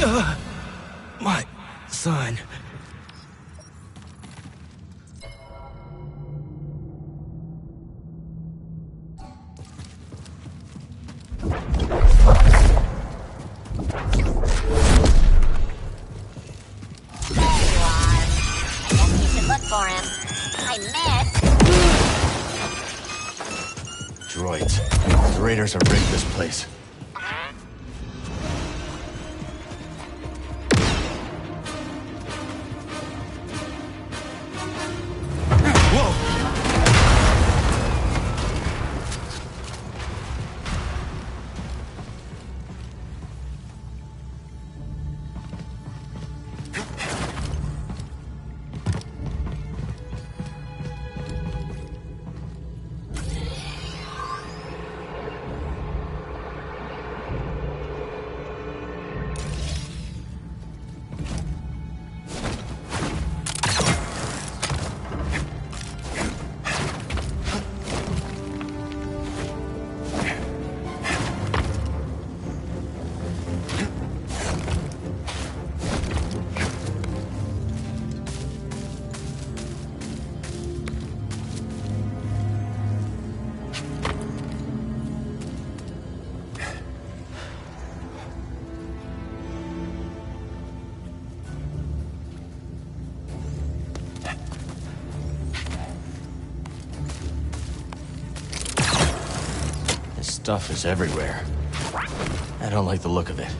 My son. Droids. The raiders have rigged this place. Stuff is everywhere. I don't like the look of it.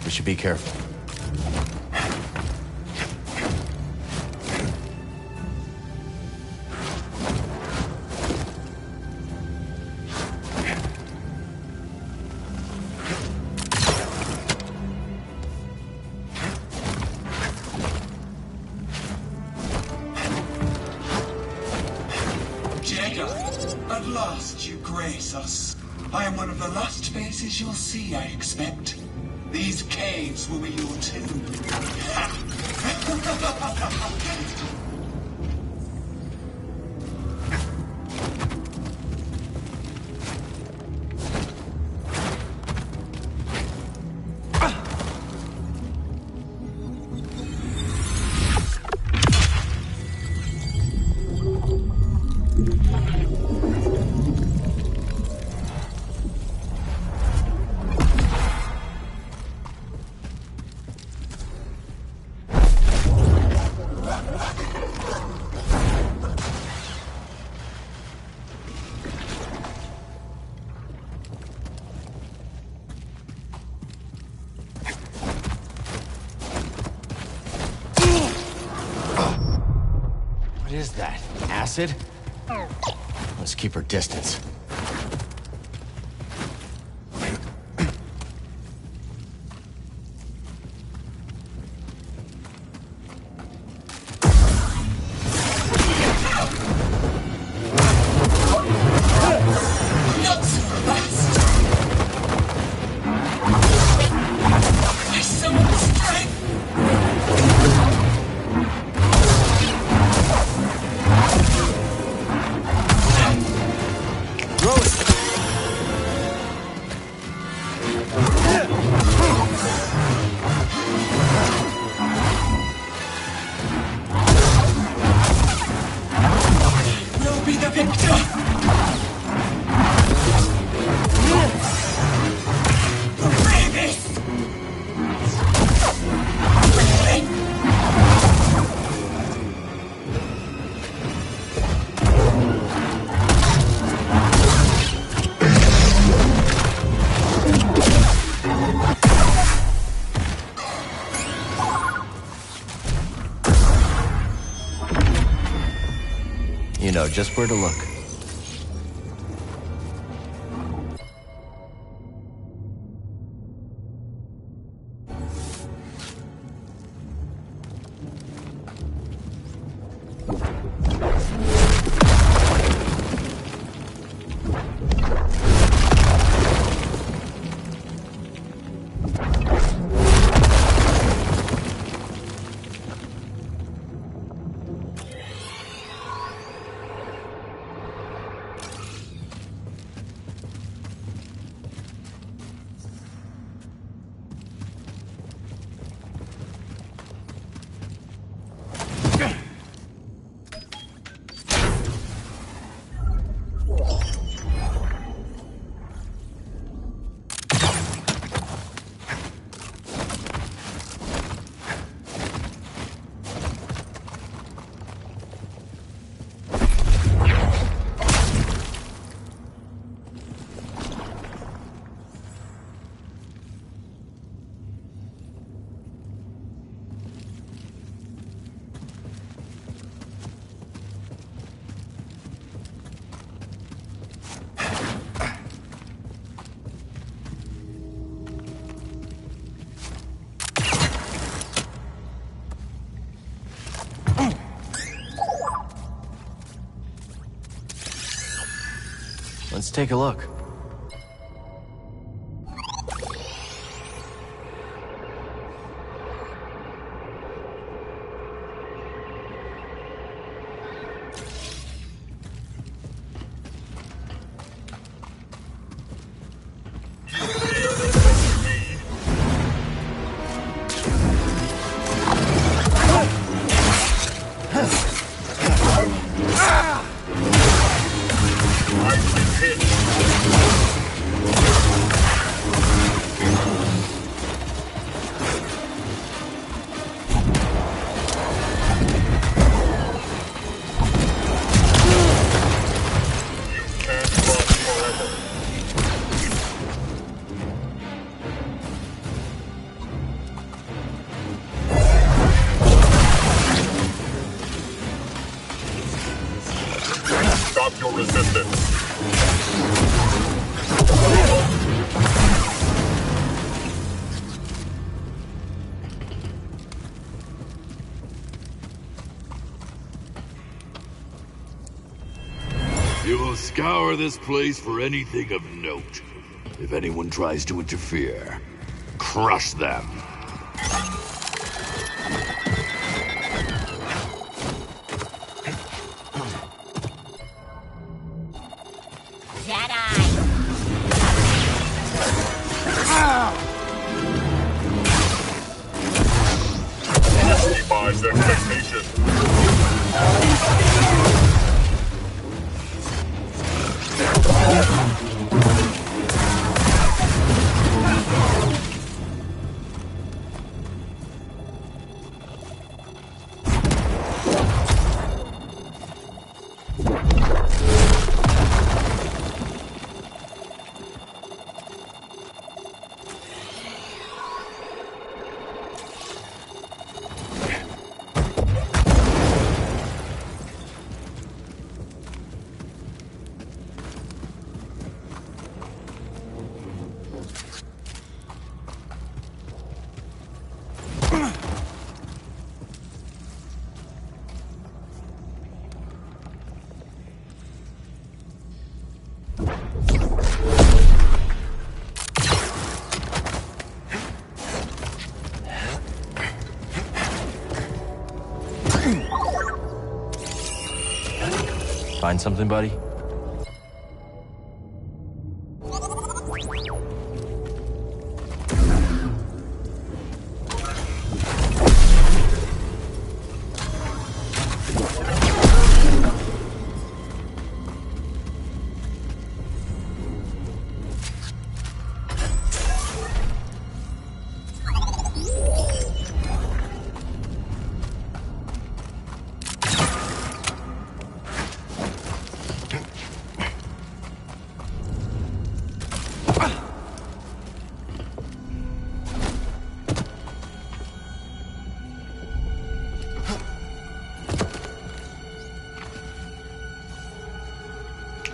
We should be careful. Jedi, at last you grace us. I am one of the last faces you'll see, I expect. These caves will be your tomb. What is that? Acid? Let's keep her distance. You know just where to look. Let's take a look. Stop your resistance. You will scour this place for anything of note. If anyone tries to interfere, crush them. Defies expectation. Find something, buddy?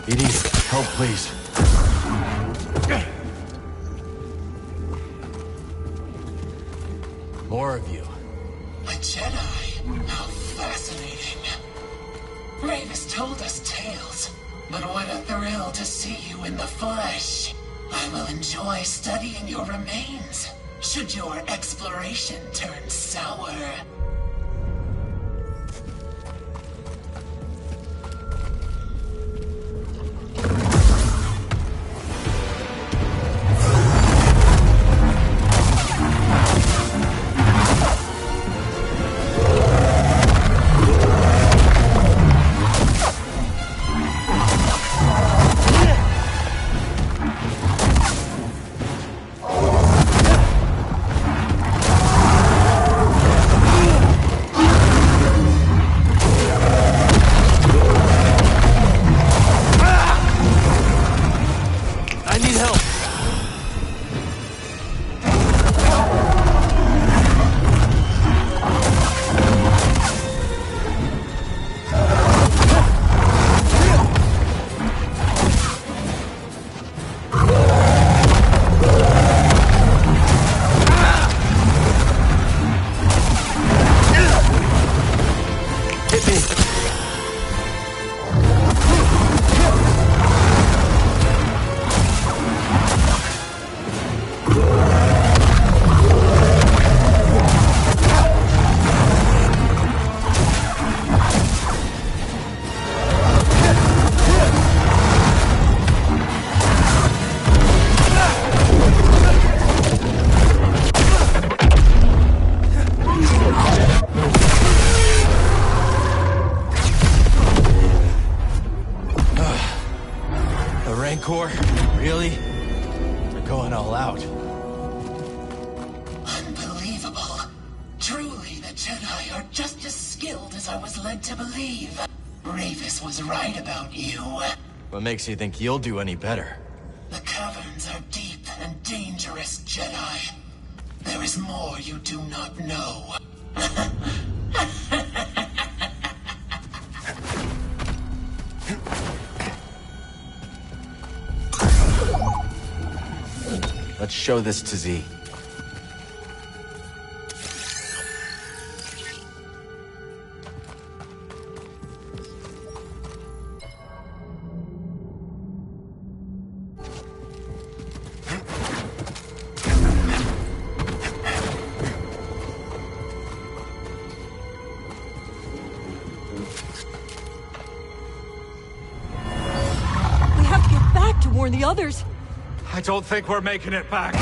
EDI, help, please. More of you. A Jedi? How fascinating. Ravis told us tales, but what a thrill to see you in the flesh. I will enjoy studying your remains, should your exploration turn sour. Really? They're going all out. Unbelievable. Truly, the Jedi are just as skilled as I was led to believe. Ravis was right about you. What makes you think you'll do any better? The caverns are deep and dangerous, Jedi. There is more you do not know. Let's show this to Z. Warn the others. I don't think we're making it back.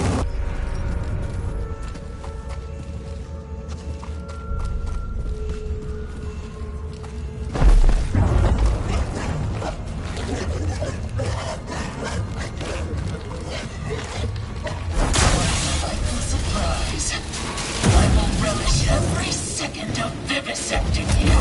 Surprise. I will relish every second of vivisecting you.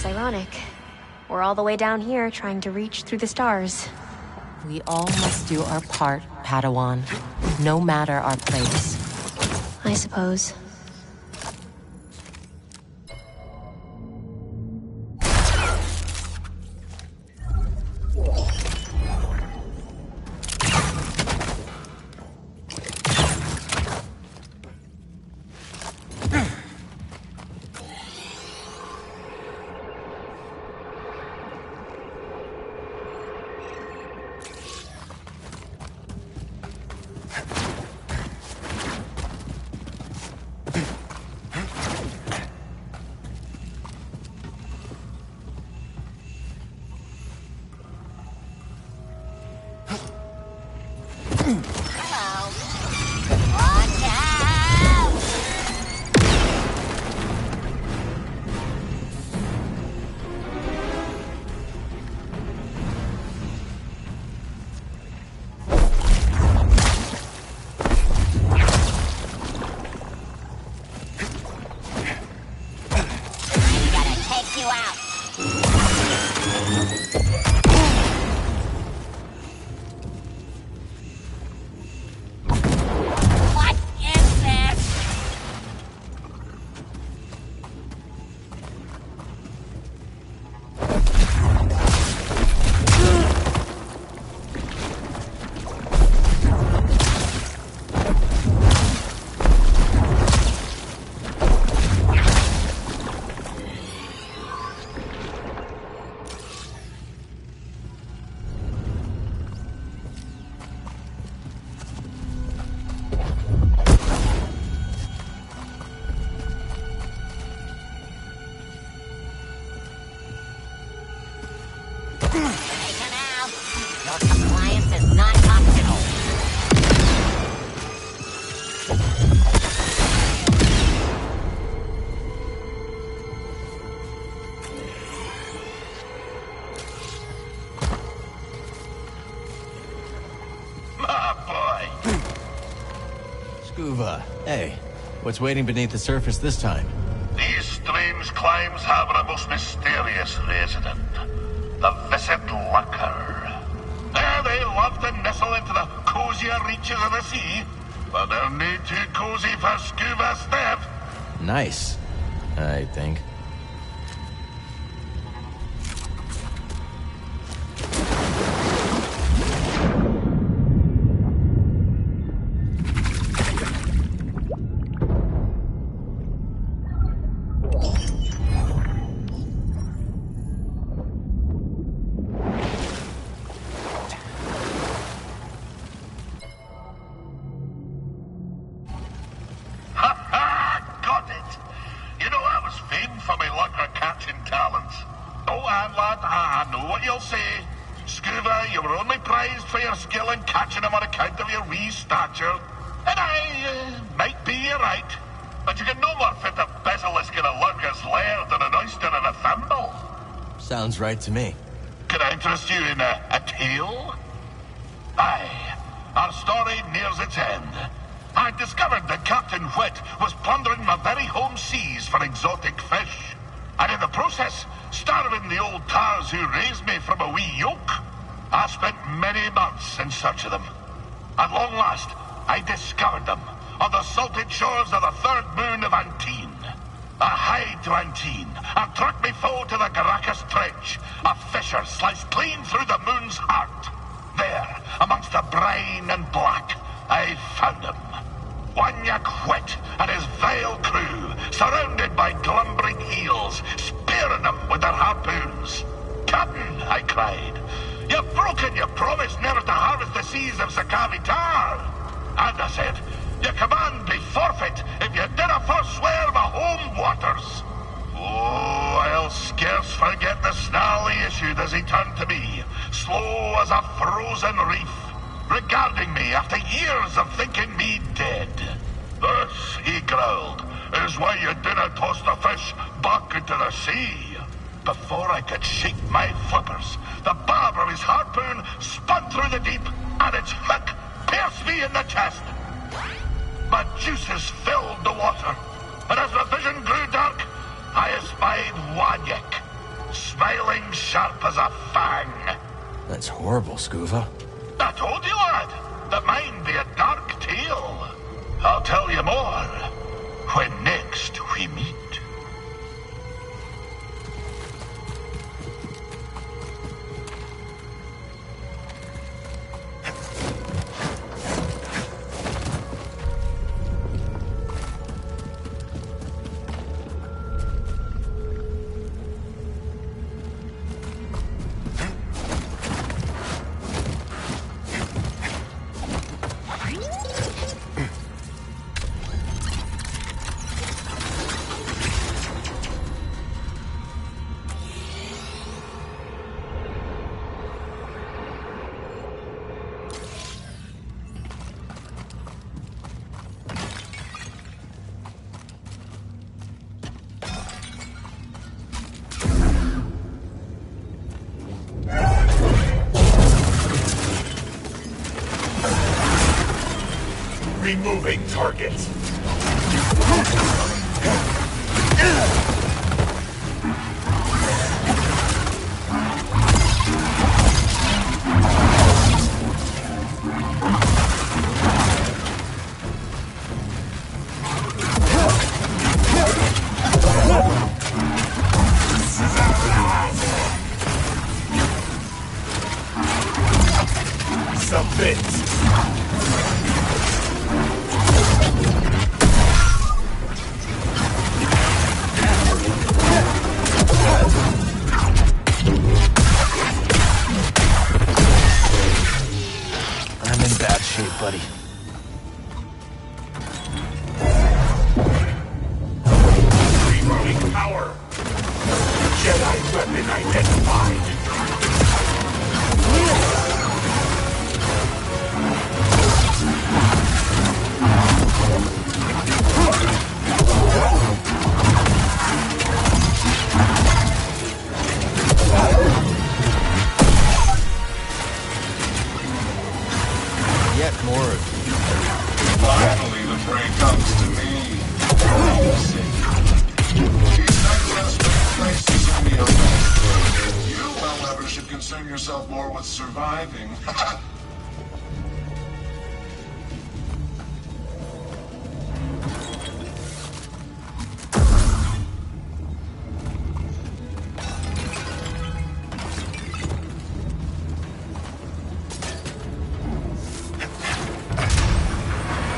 Ironic. We're all the way down here trying to reach through the stars. We all must do our part, Padawan. No matter our place. I suppose. is not optional. Scuba, hey, what's waiting beneath the surface this time? These strange climes have a most mysterious resident. The Viscid Lurker. They love to nestle into the cozier reaches of the sea, but they're not too cozy for Scuba Steph. Nice, I think. Sounds right to me. Can I interest you in a tale? Aye. Our story nears its end. I discovered that Captain Whit was plundering my very home seas for exotic fish. And in the process, starving the old tars who raised me from a wee yoke. I spent many months in search of them. At long last, I discovered them on the salted shores of the third moon of Antine. I hied to Antine and trucked me foe to the Garacus Trench, a fissure sliced clean through the moon's heart. There, amongst the brine and black, I found him. Wanyak Whit and his vile crew, surrounded by glumbering eels, spearing them with their harpoons. "Captain," I cried, "you've broken your promise never to harvest the seas of Sakavi Tar." And I said, "Your command be forfeit if you dinna forswear my home waters." Oh, I'll scarce forget the snarl he issued as he turned to me, slow as a frozen reef, regarding me after years of thinking me dead. "This," he growled, "is why you dinna toss the fish back into the sea." Before I could shake my flippers, the barb of his harpoon spun through the deep, and its hook pierced me in the chest. My juices filled the water, and as the vision grew dark, I espied Wanyak, smiling sharp as a fang. That's horrible, Scuba. I told you, lad, that mine be a dark tale. I'll tell you more when next we meet. Removing targets. Submit. Buddy. Reloading power. Jedi weapon identified. more of you. Finally, the prey comes to me. These nights have places in the open. You, however, should concern yourself more with surviving.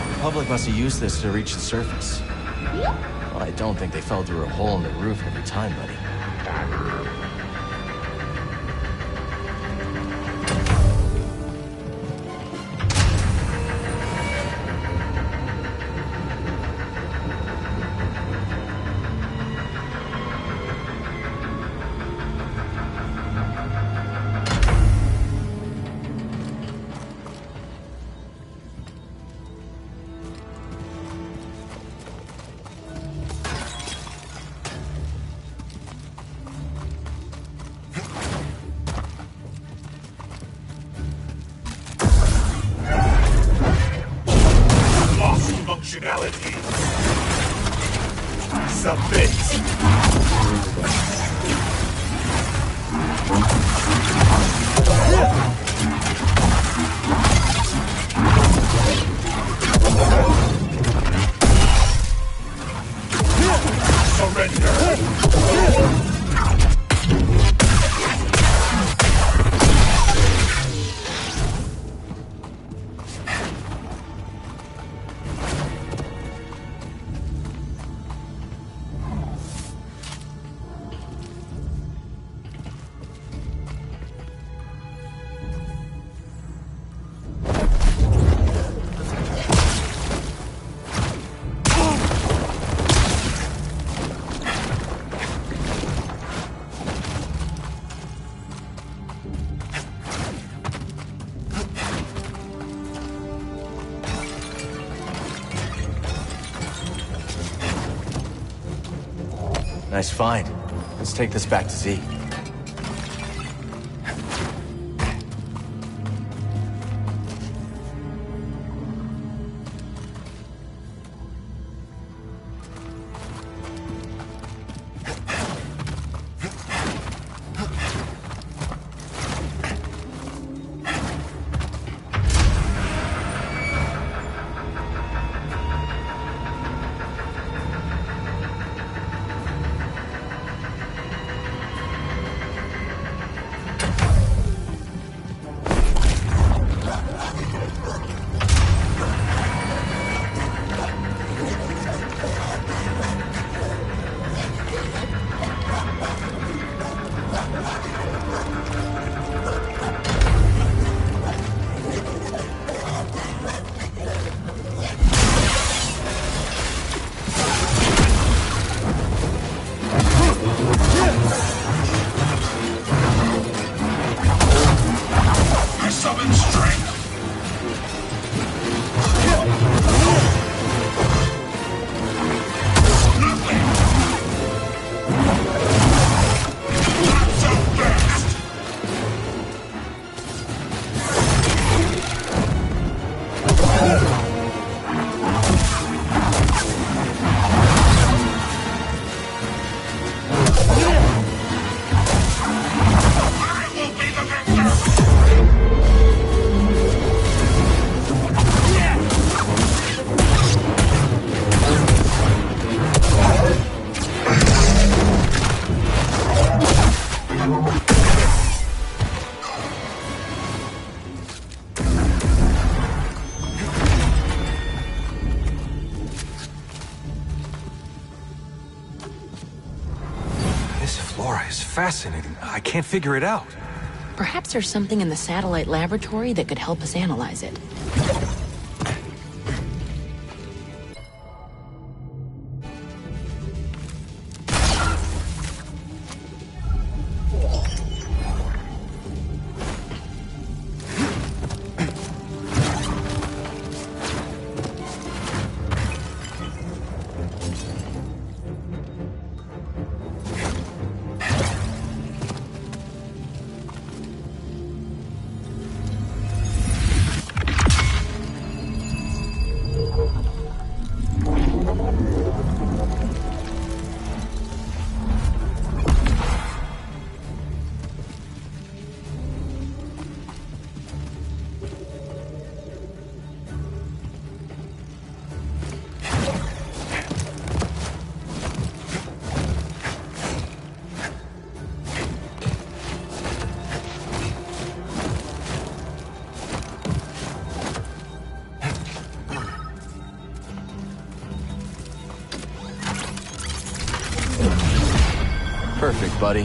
The public must have used this to reach the surface. Well, I don't think they fell through a hole in the roof every time, buddy. Functionality. Submit. Nice find. Let's take this back to Z. Fascinating. I can't figure it out. Perhaps there's something in the satellite laboratory that could help us analyze it. buddy.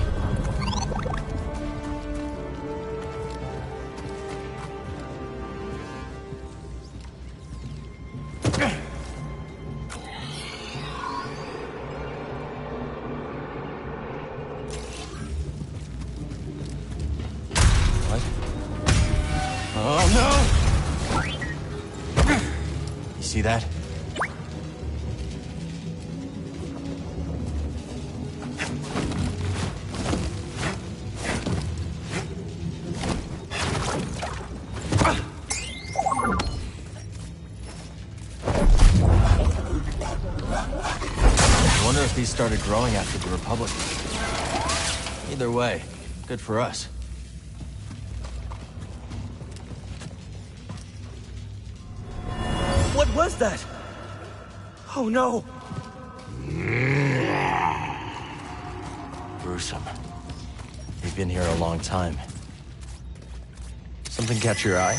What? Oh no! You see that? I wonder if these started growing after the Republic. Either way, good for us. What was that? Oh no! Gruesome. They've been here a long time. Something catch your eye?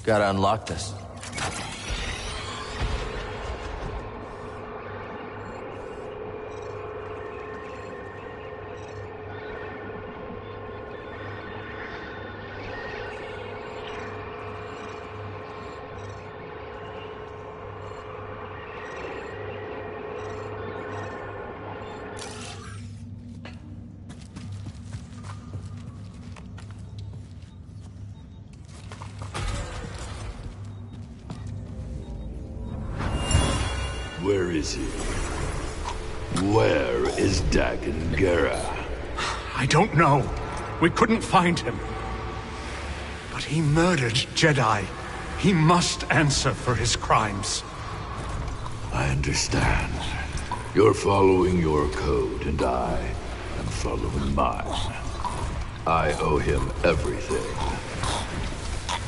Gotta unlock this. Where is he? Where is Dagon Gera? I don't know. We couldn't find him. But he murdered Jedi. He must answer for his crimes. I understand. You're following your code, and I am following mine. I owe him everything.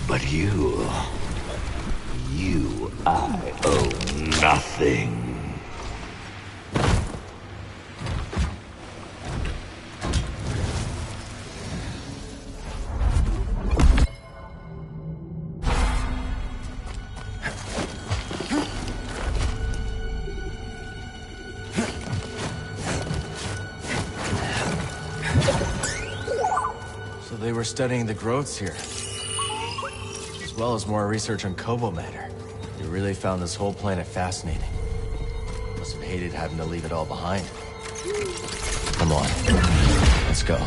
But I owe nothing. So they were studying the growths here, as well as more research on Kobo matter. They really found this whole planet fascinating. Must have hated having to leave it all behind. Come on, let's go.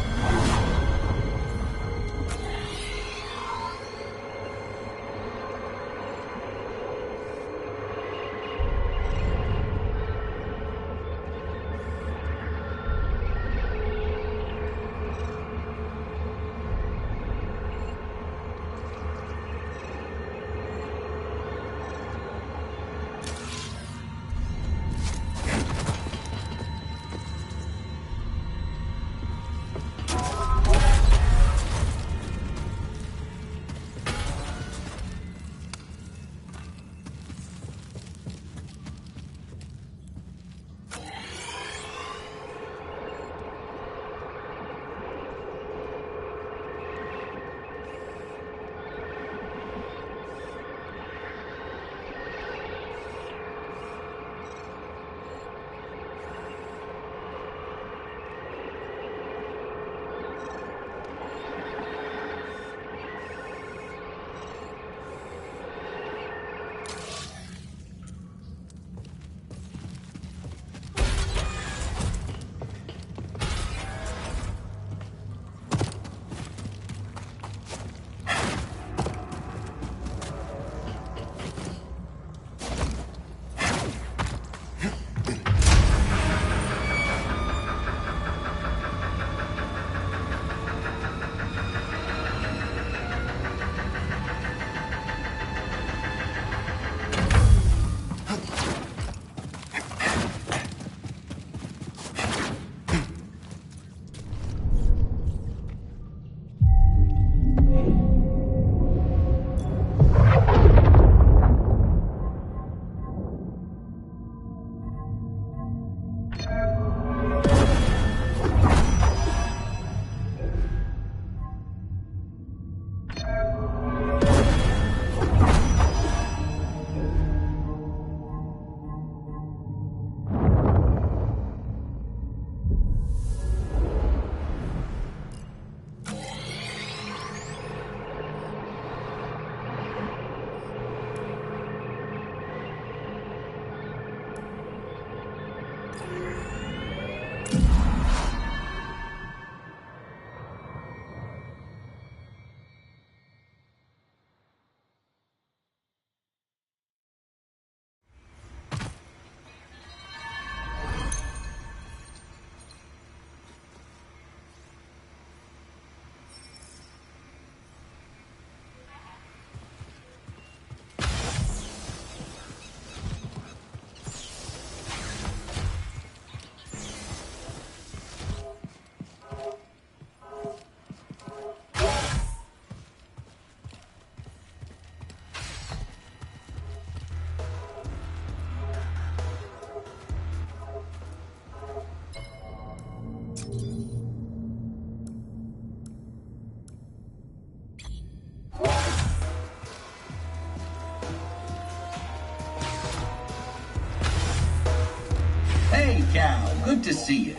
Hey, Cal. Good to see you.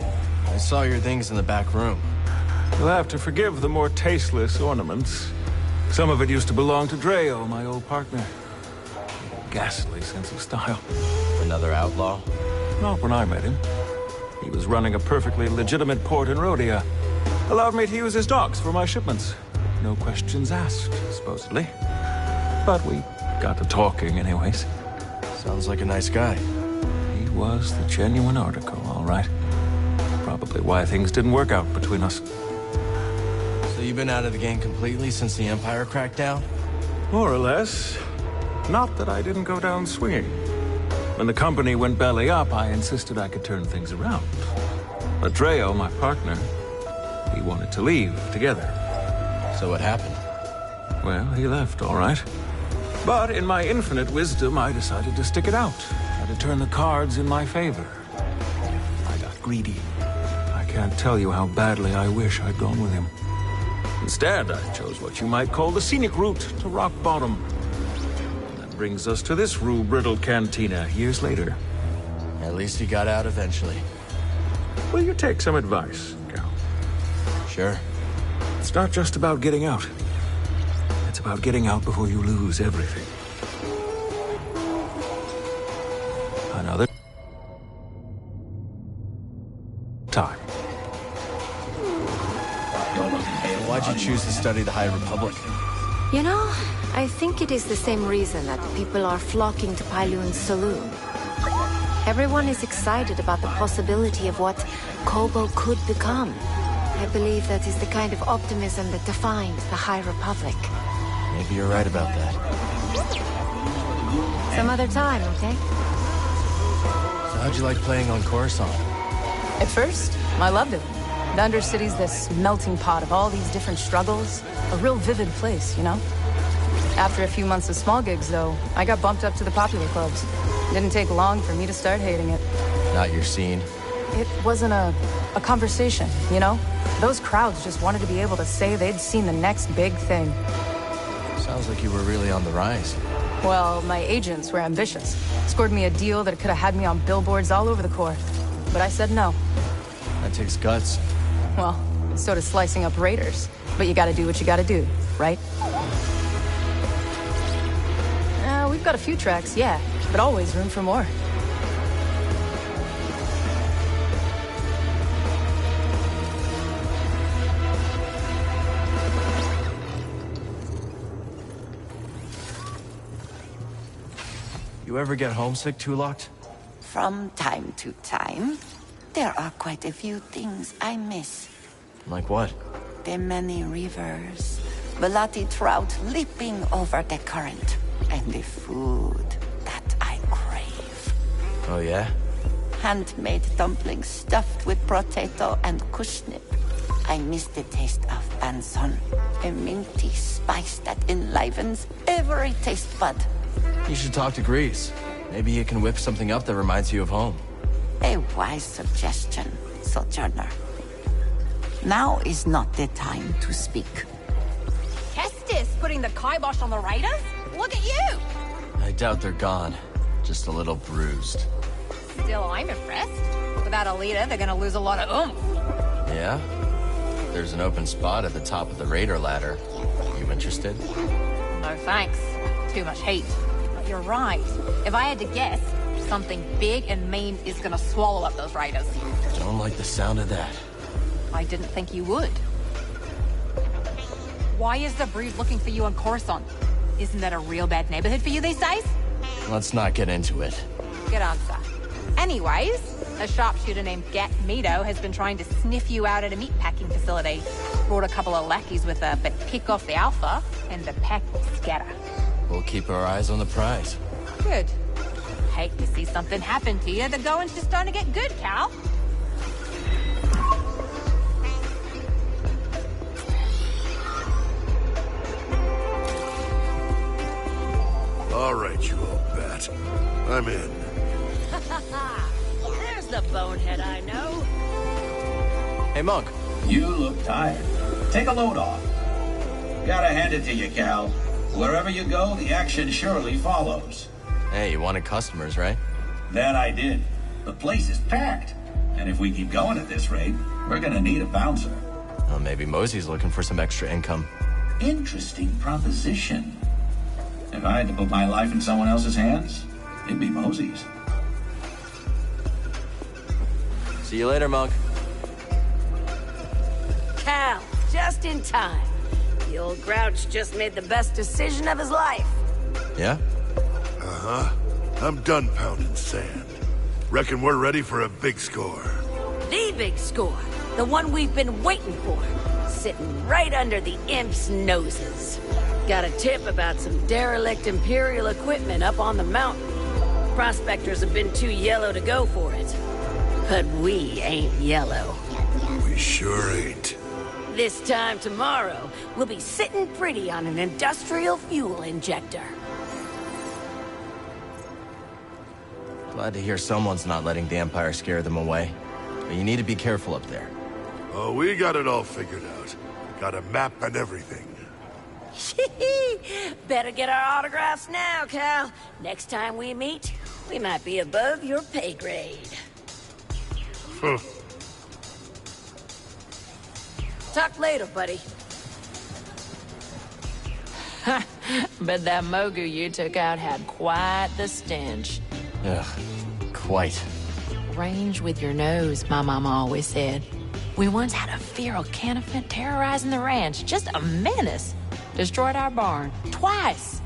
I saw your things in the back room. You'll have to forgive the more tasteless ornaments. Some of it used to belong to Dreo, my old partner. Ghastly sense of style. Another outlaw? Not when I met him. He was running a perfectly legitimate port in Rhodia. Allowed me to use his docks for my shipments. No questions asked, supposedly. But we got to talking anyways. Sounds like a nice guy. He was the genuine article, all right. Probably why things didn't work out between us. So you've been out of the game completely since the Empire crackdown? More or less. Not that I didn't go down swinging. When the company went belly up, I insisted I could turn things around. But Dreo, my partner, he wanted to leave together. So what happened? Well, he left, all right. But in my infinite wisdom, I decided to stick it out. Try to turn the cards in my favor. I got greedy. I can't tell you how badly I wish I'd gone with him. Instead, I chose what you might call the scenic route to rock bottom. And that brings us to this rue-riddled cantina years later. At least he got out eventually. Will you take some advice, Cal? Sure. It's not just about getting out. It's about getting out before you lose everything. Another time. Why'd you choose to study the High Republic? You know, I think it is the same reason that people are flocking to Pyloon's saloon. Everyone is excited about the possibility of what Kobo could become. I believe that is the kind of optimism that defines the High Republic. Maybe you're right about that. Some other time, okay? So how'd you like playing on Coruscant? At first, I loved it. The Undercity's this melting pot of all these different struggles. A real vivid place, you know? After a few months of small gigs, though, I got bumped up to the popular clubs. Didn't take long for me to start hating it. Not your scene? It wasn't a conversation, you know? Those crowds just wanted to be able to say they'd seen the next big thing. Sounds like you were really on the rise. Well, my agents were ambitious. Scored me a deal that could have had me on billboards all over the Corps. But I said no. That takes guts. Well, so does slicing up raiders. But you gotta do what you gotta do, right? We've got a few tracks, yeah, but always room for more. You ever get homesick, Tulok? From time to time. There are quite a few things I miss. Like what? The many rivers, Velati trout leaping over the current, and the food that I crave. Oh, yeah? Handmade dumplings stuffed with potato and kushnip. I miss the taste of banson, a minty spice that enlivens every taste bud. You should talk to Grease. Maybe he can whip something up that reminds you of home. A wise suggestion, Sojourner. Now is not the time to speak. Kestis putting the kibosh on the raiders? Look at you! I doubt they're gone. Just a little bruised. Still, I'm impressed. Without a leader, they're gonna lose a lot of oomph. Yeah? There's an open spot at the top of the raider ladder. You interested? No thanks. Too much heat. But you're right. If I had to guess, something big and mean is gonna swallow up those raiders. Don't like the sound of that. I didn't think you would. Why is the Brood looking for you on Coruscant? Isn't that a real bad neighborhood for you these days? Let's not get into it. Good answer. Anyways, a sharpshooter named Gat Mito has been trying to sniff you out at a meatpacking facility. Brought a couple of lackeys with her, but pick off the Alpha, and the pack will scatter. We'll keep our eyes on the prize. Good. Hate to see something happen to you. The going's just starting to get good, Cal. All right, you old bat. I'm in. There's the bonehead I know. Hey, Monk. You look tired. Take a load off. Gotta hand it to you, Cal. Wherever you go, the action surely follows. Hey, you wanted customers, right? That I did. The place is packed. And if we keep going at this rate, we're gonna need a bouncer. Well, maybe Mosey's looking for some extra income. Interesting proposition. If I had to put my life in someone else's hands, it'd be Mosey's. See you later, Monk. Cal, just in time. The old grouch just made the best decision of his life. Yeah? Uh-huh. I'm done pounding sand. Reckon we're ready for a big score. The big score. The one we've been waiting for. Sitting right under the imps' noses. Got a tip about some derelict Imperial equipment up on the mountain. Prospectors have been too yellow to go for it. But we ain't yellow. We sure ain't. This time tomorrow, we'll be sitting pretty on an industrial fuel injector. Glad to hear someone's not letting the Empire scare them away. But you need to be careful up there. Oh, we got it all figured out. Got a map and everything. Better get our autographs now, Cal. Next time we meet, we might be above your pay grade. Talk later, buddy. But that Mogu you took out had quite the stench. Ugh, quite. Range with your nose, my mama always said. We once had a feral canifant terrorizing the ranch. Just a menace. Destroyed our barn. Twice.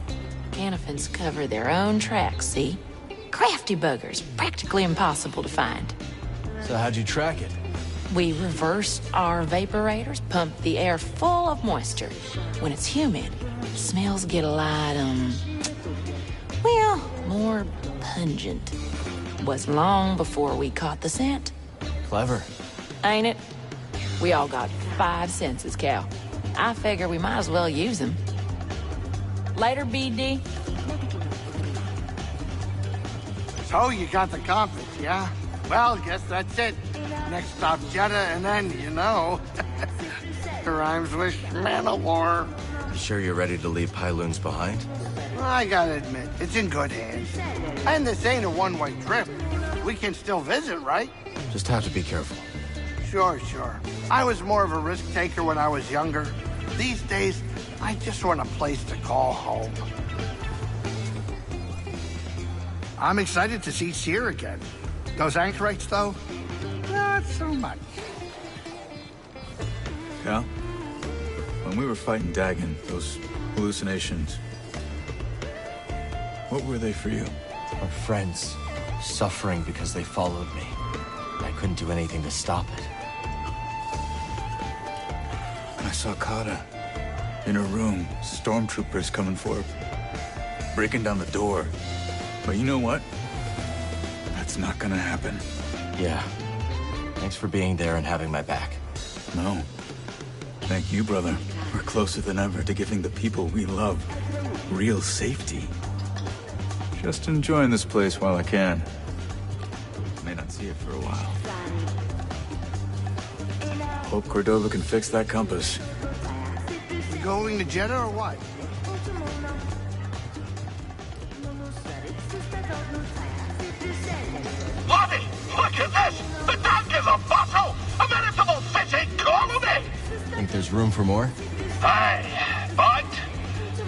Canifants cover their own tracks, see? Crafty buggers. Practically impossible to find. So how'd you track it? We reversed our vaporators, pumped the air full of moisture. When it's humid, smells get a lot, well, more pungent. Was long before we caught the scent. Clever. Ain't it? We all got 5 senses, Cal. I figure we might as well use them. Later, BD. So you got the compass, yeah? Well, guess that's it. Next stop, Jeddah, and then, you know, it rhymes with Mandalore. You sure you're ready to leave Pyloons behind? Well, I gotta admit, it's in good hands. And this ain't a one-way trip. We can still visit, right? Just have to be careful. Sure. I was more of a risk taker when I was younger. These days, I just want a place to call home. I'm excited to see Seer again. Those anchorites, though, not so much. Cal, when we were fighting Dagon, those hallucinations, what were they for you? Our friends, suffering because they followed me. I couldn't do anything to stop it. I saw Kata in her room, stormtroopers coming for her, breaking down the door. But you know what? That's not gonna happen. Yeah. Thanks for being there and having my back. No. Thank you, brother. We're closer than ever to giving the people we love real safety. Just enjoying this place while I can. May not see it for a while. Hope Cordova can fix that compass. We going to Jeddah or what? Lottie, look at this! The tank is a fossil! A veritable fishing colony! Think there's room for more? Aye, but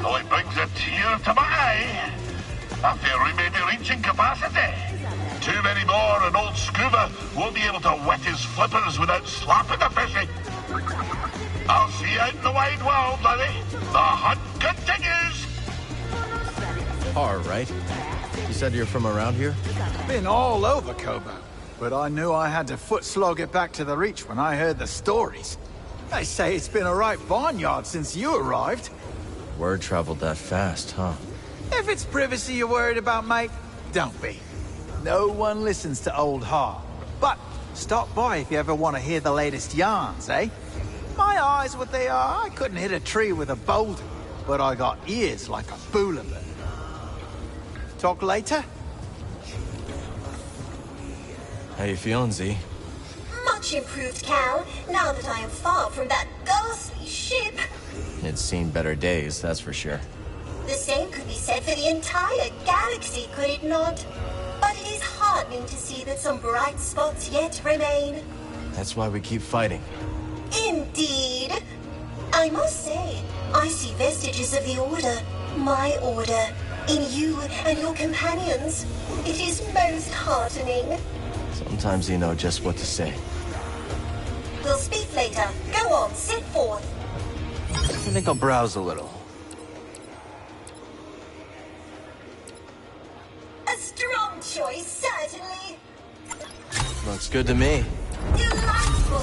though it brings a tear to my eye, I fear we may be reaching capacity. anymore, and old Scuba won't be able to wet his flippers without slapping a fishy. I'll see you out in the wide world, laddie. The hunt continues! All right. You said you're from around here? Been all over Kobo, but I knew I had to foot slog it back to the Reach when I heard the stories. They say it's been a right barnyard since you arrived. Word traveled that fast, huh? If it's privacy you're worried about, mate, don't be. No one listens to old Har. But stop by if you ever want to hear the latest yarns, eh? My eyes, what they are, I couldn't hit a tree with a boulder, but I got ears like a boulevard. Talk later? How you feeling, Z? Much improved, Cal, now that I am far from that ghastly ship. It's seen better days, that's for sure. The same could be said for the entire galaxy, could it not? But it is heartening to see that some bright spots yet remain. That's why we keep fighting. Indeed. I must say, I see vestiges of the Order, my Order, in you and your companions. It is most heartening. Sometimes you know just what to say. We'll speak later. Go on, sit forth. I think I'll browse a little. A strong choice, certainly. Looks good to me. Delightful.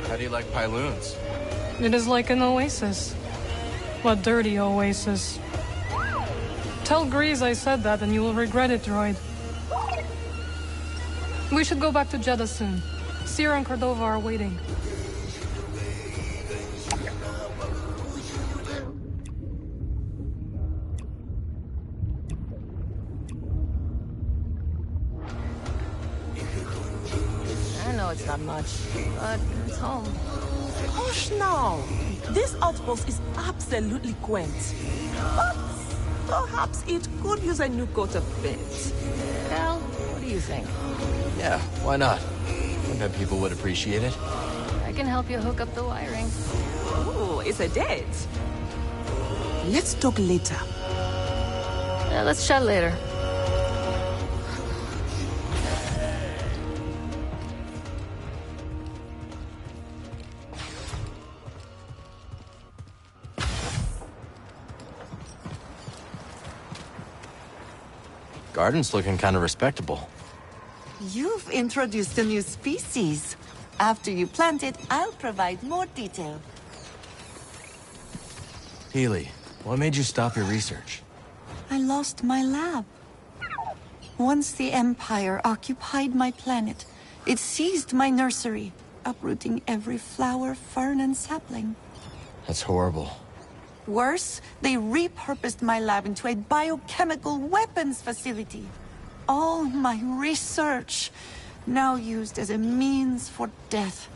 How do you like Pyloons? It is like an oasis. A dirty oasis. Tell Grease I said that and you will regret it, droid. We should go back to Jeddah soon. Sierra and Cordova are waiting. I know it's not much, but it's home. Gosh, now! This outpost is absolutely quaint. But perhaps it could use a new coat of paint. Cal, what do you think? Yeah, why not? I bet people would appreciate it. I can help you hook up the wiring. Oh, it's a date. Let's talk later. Let's chat later. Garden's looking kind of respectable. You've introduced a new species. After you plant it, I'll provide more detail. Healy, what made you stop your research? I lost my lab. Once the Empire occupied my planet, it seized my nursery, uprooting every flower, fern, and sapling. That's horrible. Worse, they repurposed my lab into a biochemical weapons facility. All my research, now used as a means for death.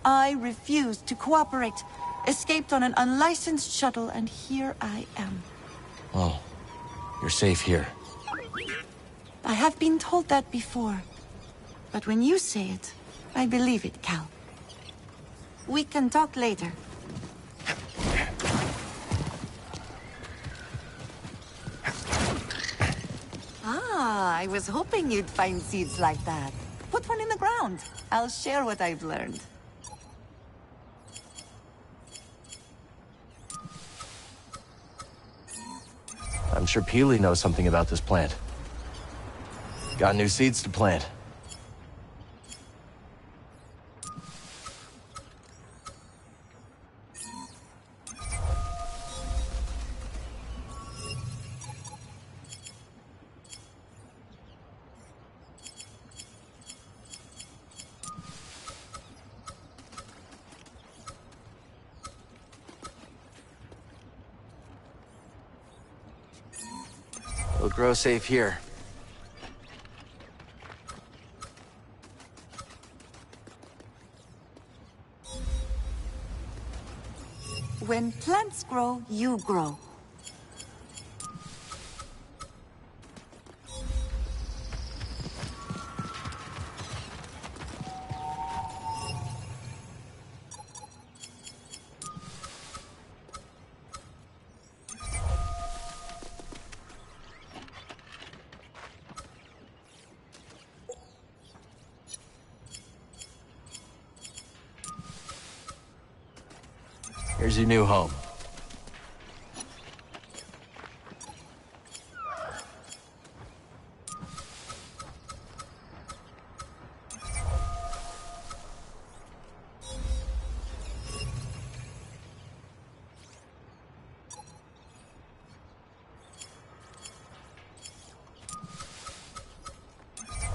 I refused to cooperate, escaped on an unlicensed shuttle, and here I am. Well, you're safe here. I have been told that before. But when you say it, I believe it, Cal. We can talk later. I was hoping you'd find seeds like that. Put one in the ground. I'll share what I've learned. I'm sure Peely knows something about this plant. Got new seeds to plant. We'll grow safe here. When plants grow, you grow. Here's your new home.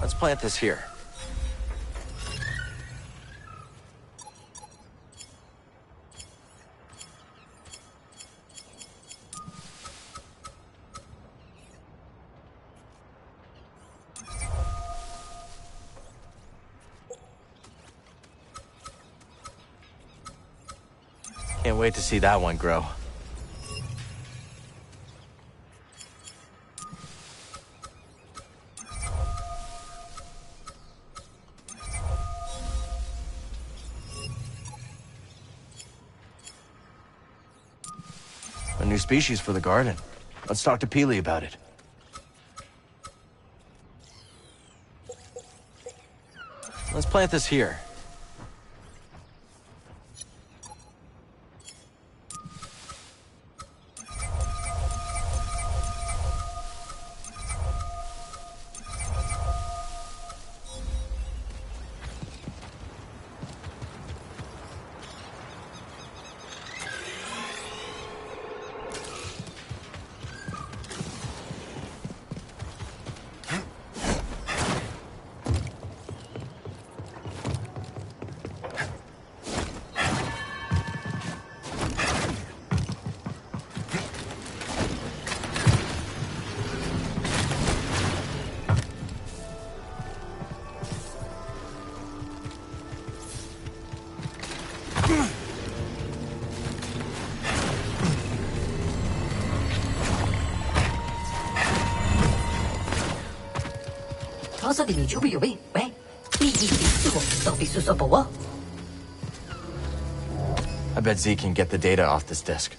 Let's plant this here. Can't wait to see that one grow. A new species for the garden. Let's talk to Peely about it. Let's plant this here. I bet Z can get the data off this disk.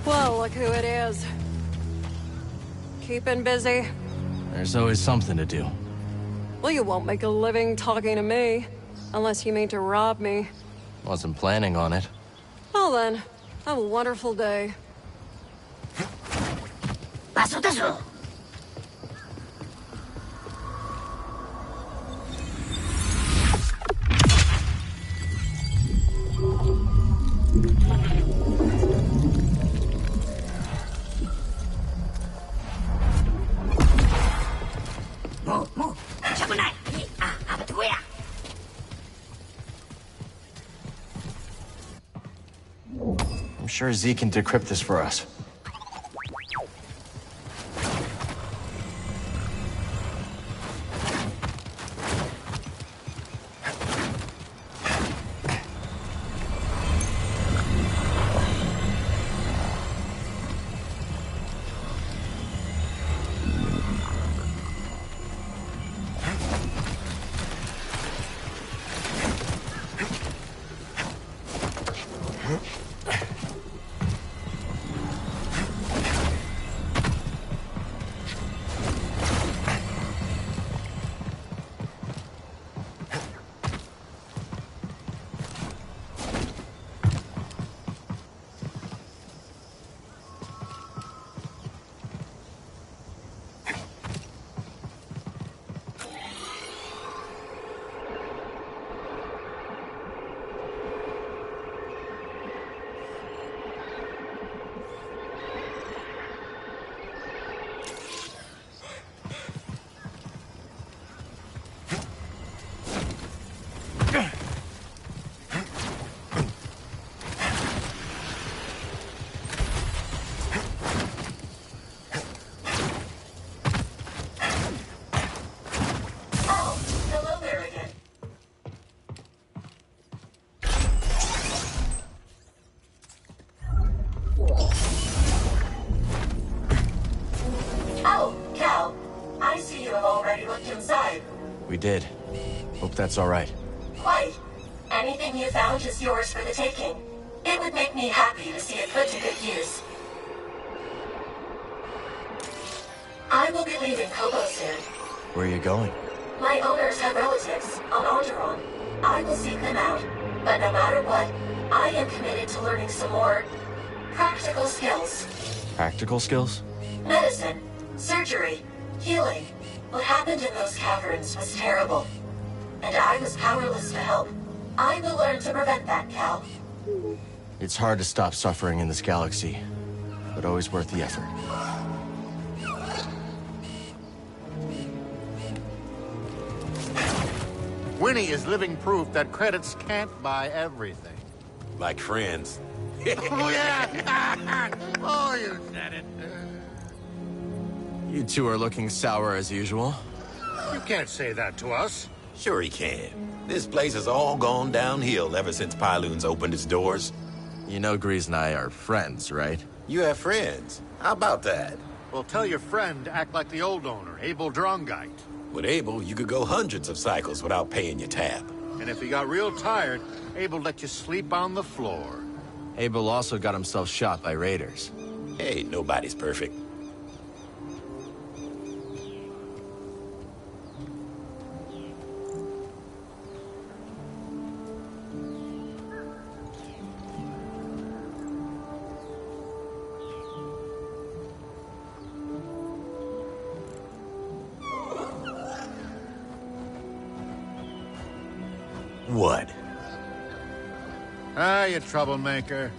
Well, look who it is. Keeping busy? There's always something to do. Well, you won't make a living talking to me. Unless you mean to rob me. Wasn't planning on it. Well then, have a wonderful day. I'm sure Z can decrypt this for us. we did. Hope that's all right. Quite. Anything you found is yours for the taking. It would make me happy to see it put to good use. I will be leaving Kobo soon. Where are you going? My owners have relatives on Onderon. I will seek them out. But no matter what, I am committed to learning some more practical skills. Practical skills? Medicine, surgery, healing. What happened in those caverns was terrible. And I was powerless to help. I will learn to prevent that, Cal. It's hard to stop suffering in this galaxy, but always worth the effort. Winnie is living proof that credits can't buy everything. Like friends. Oh, yeah! Oh, you said it. You two are looking sour as usual. You can't say that to us. Sure he can. This place has all gone downhill ever since Pyloon's opened its doors. You know Grease and I are friends, right? You have friends. How about that? Well, tell your friend to act like the old owner, Abel Drongite. With Abel, you could go hundreds of cycles without paying your tab. And if he got real tired, Abel let you sleep on the floor. Abel also got himself shot by raiders. Hey, nobody's perfect. What? Ah, you troublemaker.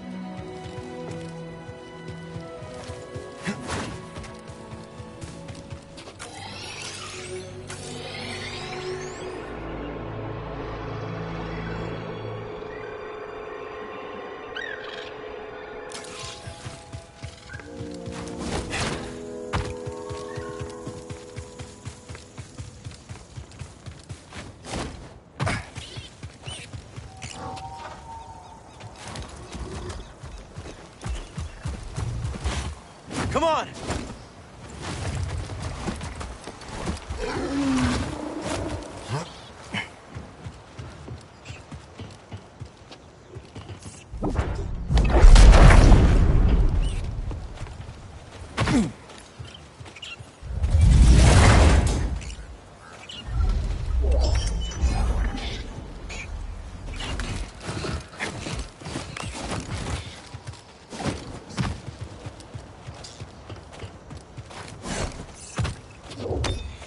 Come on!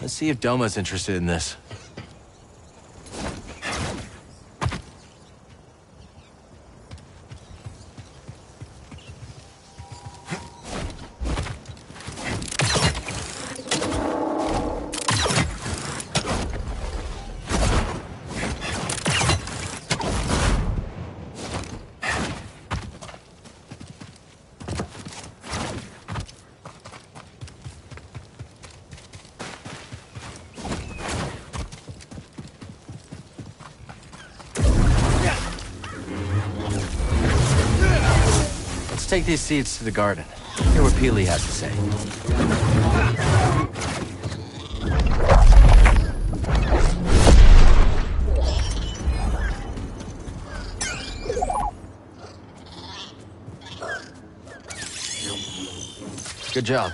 Let's see if Doma's interested in this. Take these seeds to the garden. Hear what Peely has to say. Good job.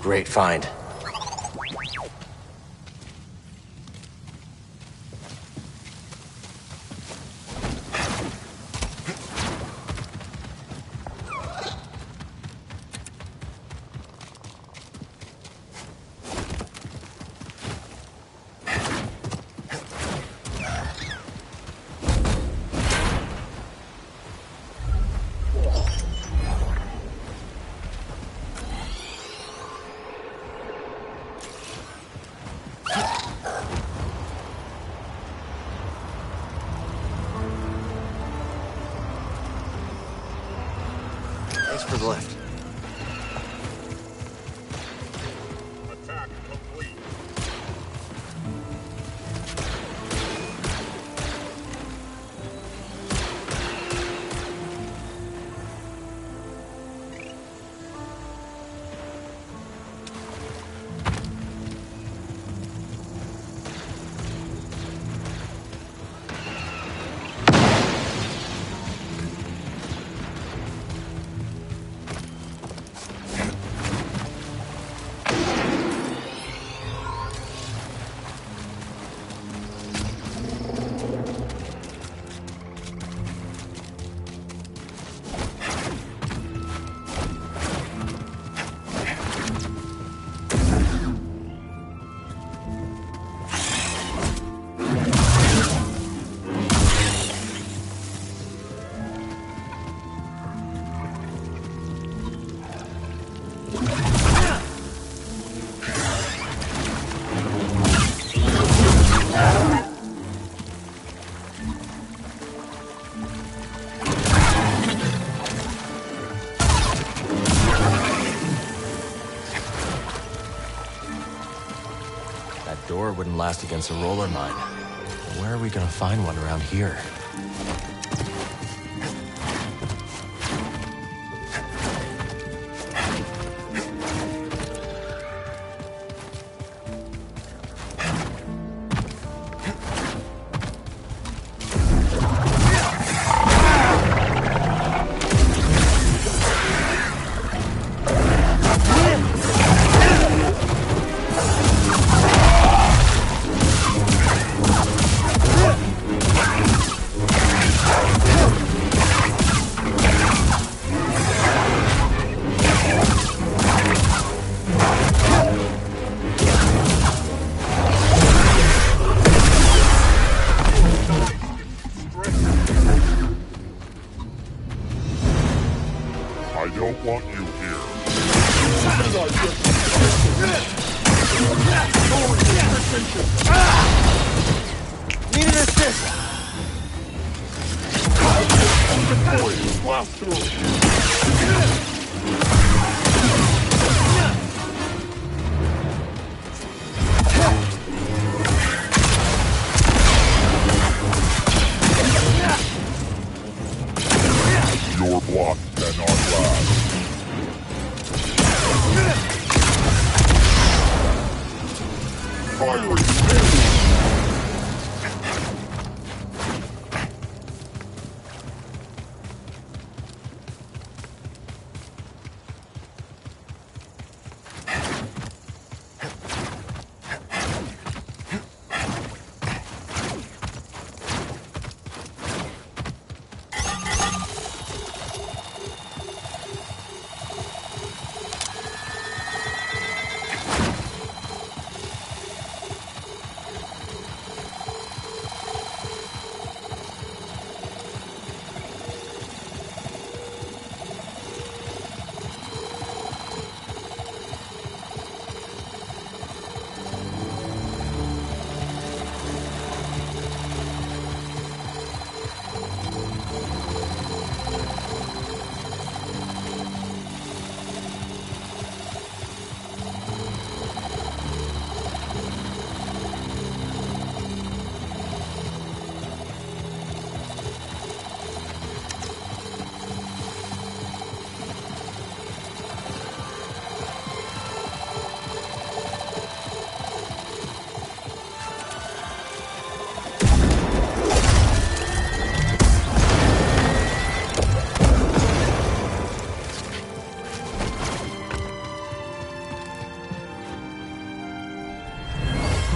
Great find. Thanks for the lift. Door wouldn't last against a roller mine. Where are we gonna find one around here? I don't want you here. Need an assist! Blast through! Your block cannot last. Firing pin!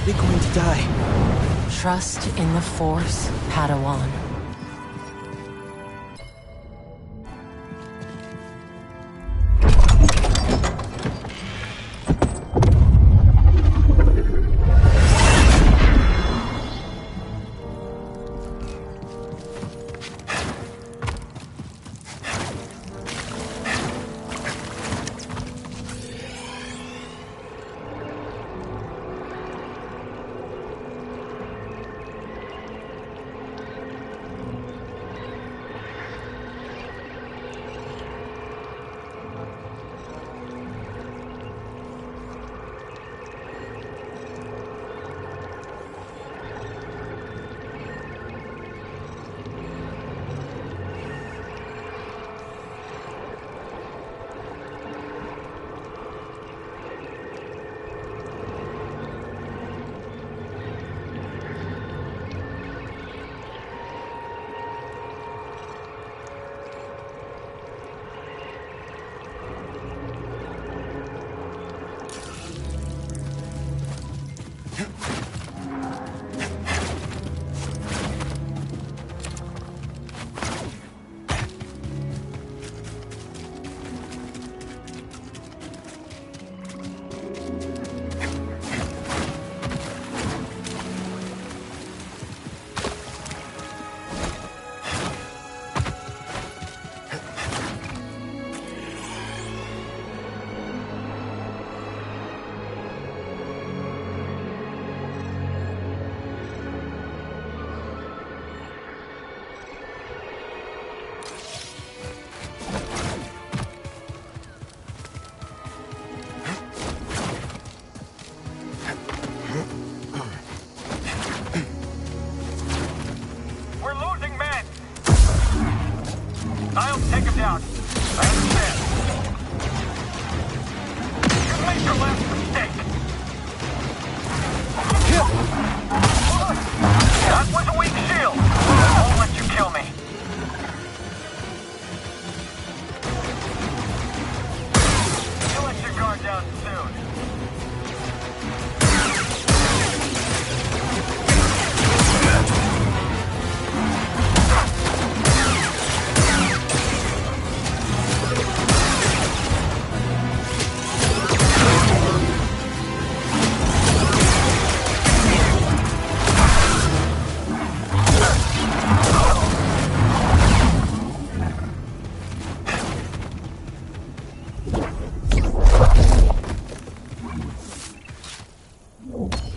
probably going to die. Trust in the Force, Padawan.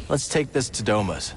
Let's take this to Doma's.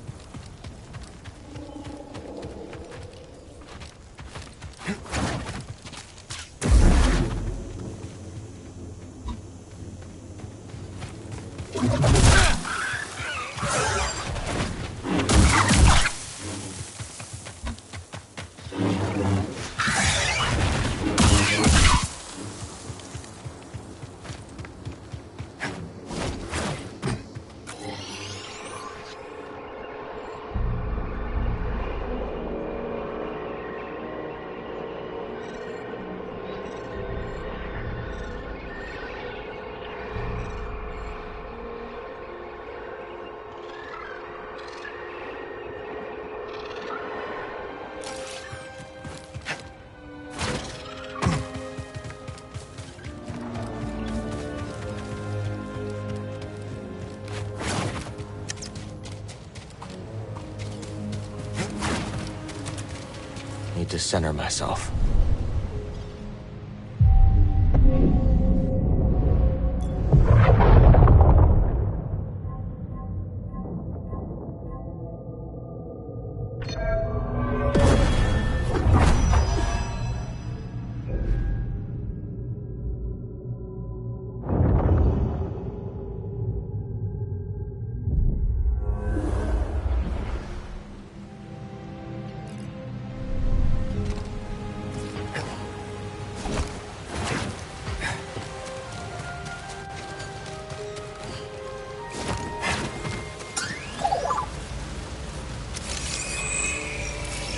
Need to center myself.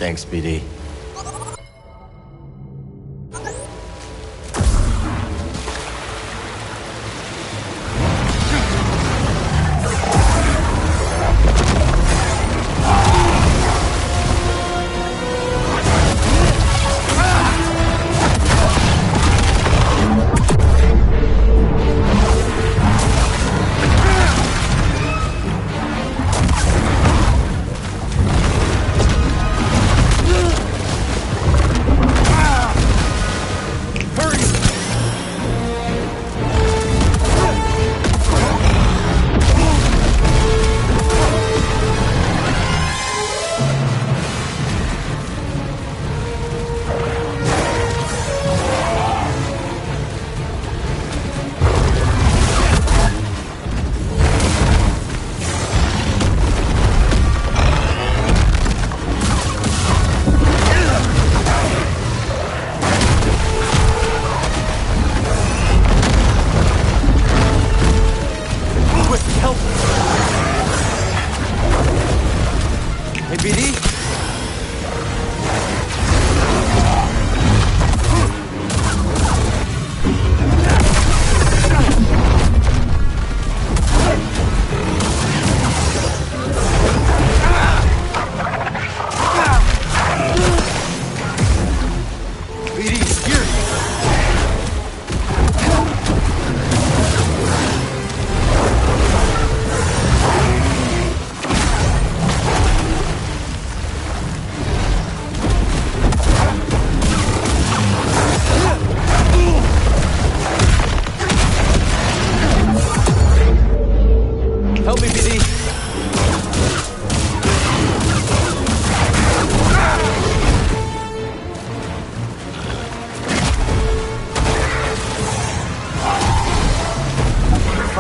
Thanks, BD.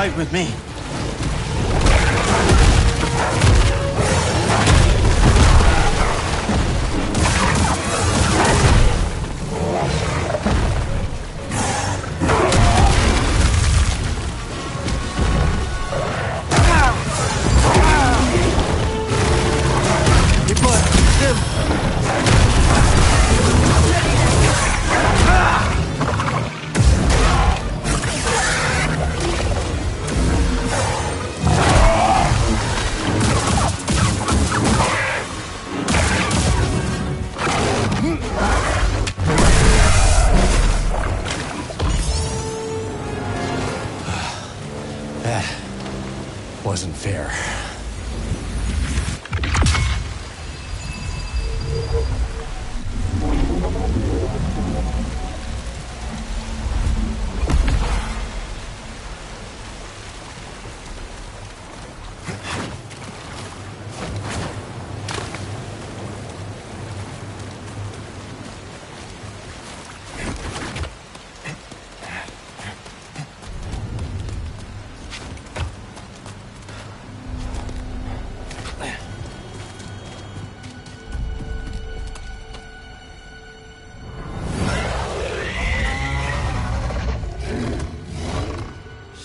fight with me. Wasn't fair.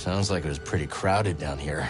Sounds like it was pretty crowded down here.